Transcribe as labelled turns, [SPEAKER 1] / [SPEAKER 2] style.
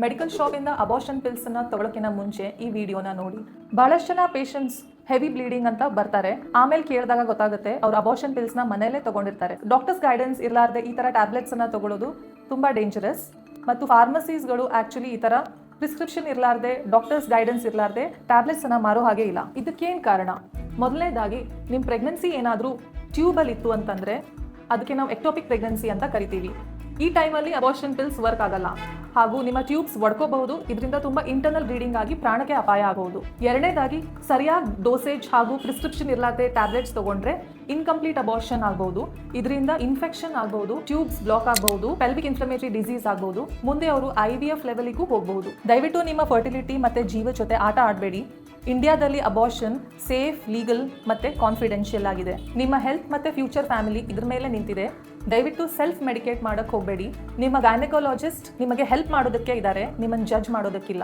[SPEAKER 1] Medical ಶಾಪಿಂದ abortion ಪಿಲ್ಸನ್ನ ತಗೊಳಕ್ಕಿಂತ ಮುಂಚೆ ಈ ವಿಡಿಯೋನ ನೋಡಿ. ಬಹಳಷ್ಟು ಜನ ಪೇಷಂಟ್ಸ್ ಹೆವಿ ಬ್ಲೀಡಿಂಗ್ ಅಂತ ಬರ್ತಾರೆ. ಆಮೇಲೆ ಕೇಳಿದಾಗ ಗೊತ್ತಾಗುತ್ತೆ ಅವ್ರು ಅಬಾರ್ಷನ್ ಪಿಲ್ಸ್ನ ಮನೆಯಲ್ಲೇ ತಗೊಂಡಿರ್ತಾರೆ. ಡಾಕ್ಟರ್ಸ್ ಗೈಡೆನ್ಸ್ ಇರಲಾರ್ದೆ ಈ ಥರ ಟ್ಯಾಬ್ಲೆಟ್ಸ್ ಅನ್ನ ತಗೊಳ್ಳೋದು ತುಂಬ ಡೇಂಜರಸ್. ಮತ್ತು ಫಾರ್ಮಸೀಸ್ಗಳು ಆ್ಯಕ್ಚುಲಿ ಈ ಥರ ಪ್ರಿಸ್ಕ್ರಿಪ್ಷನ್ ಇರಲಾರ್ದೆ, ಡಾಕ್ಟರ್ಸ್ ಗೈಡೆನ್ಸ್ ಇರಲಾರ್ದೆ ಟ್ಯಾಬ್ಲೆಟ್ಸ್ ಅನ್ನ ಮಾರೋ ಹಾಗೆ ಇಲ್ಲ. ಇದಕ್ಕೇನು ಕಾರಣ? ಮೊದಲನೇದಾಗಿ ನಿಮ್ಮ ಪ್ರೆಗ್ನೆನ್ಸಿ ಏನಾದರೂ ಟ್ಯೂಬಲ್ಲಿ ಇತ್ತು ಅಂತಂದರೆ ಅದಕ್ಕೆ ನಾವು ಎಕ್ಟೋಪಿಕ್ ಪ್ರೆಗ್ನೆನ್ಸಿ ಅಂತ ಕರಿತೀವಿ. ಈ ಟೈಮಲ್ಲಿ ಅಬಾರ್ಷನ್ ಪಿಲ್ಸ್ ವರ್ಕ್ ಆಗಲ್ಲ ಹಾಗೂ ನಿಮ್ಮ ಟ್ಯೂಬ್ಸ್ ಒಡ್ಕೋಬಹುದು. ಇದರಿಂದ ತುಂಬಾ ಇಂಟರ್ನಲ್ ಬ್ಲೀಡಿಂಗ್ ಆಗಿ ಪ್ರಾಣಕ್ಕೆ ಅಪಾಯ ಆಗಬಹುದು. ಎರಡನೇದಾಗಿ ಸರಿಯಾದ ಡೋಸೇಜ್ ಹಾಗೂ ಪ್ರಿಸ್ಕ್ರಿಪ್ಷನ್ ಇರಲಾರ್ದೆ ಟ್ಯಾಬ್ಲೆಟ್ಸ್ ತಗೊಂಡ್ರೆ ಇನ್ಕಂಪ್ಲೀಟ್ ಅಬಾರ್ಷನ್ ಆಗಬಹುದು. ಇದರಿಂದ ಇನ್ಫೆಕ್ಷನ್ ಆಗಬಹುದು, ಟ್ಯೂಬ್ಸ್ ಬ್ಲಾಕ್ ಆಗಬಹುದು, ಪೆಲ್ವಿಕ್ ಇನ್ಫ್ಲಮೇಟರಿ ಡಿಸೀಸ್ ಆಗಬಹುದು. ಮುಂದೆ ಅವರು IVF ಲೆವೆಲ್ಗೂ ಹೋಗಬಹುದು. ದಯವಿಟ್ಟು ನಿಮ್ಮ ಫರ್ಟಿಲಿಟಿ ಮತ್ತೆ ಜೀವ ಜೊತೆ ಆಟ ಆಡಬೇಡಿ. ಇಂಡಿಯಾದಲ್ಲಿ ಅಬಾರ್ಷನ್ ಸೇಫ್, ಲೀಗಲ್ ಮತ್ತೆ ಕಾನ್ಫಿಡೆನ್ಷಿಯಲ್ ಆಗಿದೆ. ನಿಮ್ಮ ಹೆಲ್ತ್ ಮತ್ತೆ ಫ್ಯೂಚರ್ ಫ್ಯಾಮಿಲಿ ಇದ್ರ ಮೇಲೆ ನಿಂತಿದೆ. ದಯವಿಟ್ಟು ಸೆಲ್ಫ್ ಮೆಡಿಕೇಟ್ ಮಾಡಕ್ಕೆ ಹೋಗಬೇಡಿ. ನಿಮ್ಮ ಗೈನಕಾಲಜಿಸ್ಟ್ ನಿಮಗೆ ಹೆಲ್ಪ್ ಮಾಡೋದಕ್ಕೆ ಇದ್ದಾರೆ, ನಿಮ್ಮನ್ನು ಜಡ್ಜ್ ಮಾಡೋದಕ್ಕಿಲ್ಲ.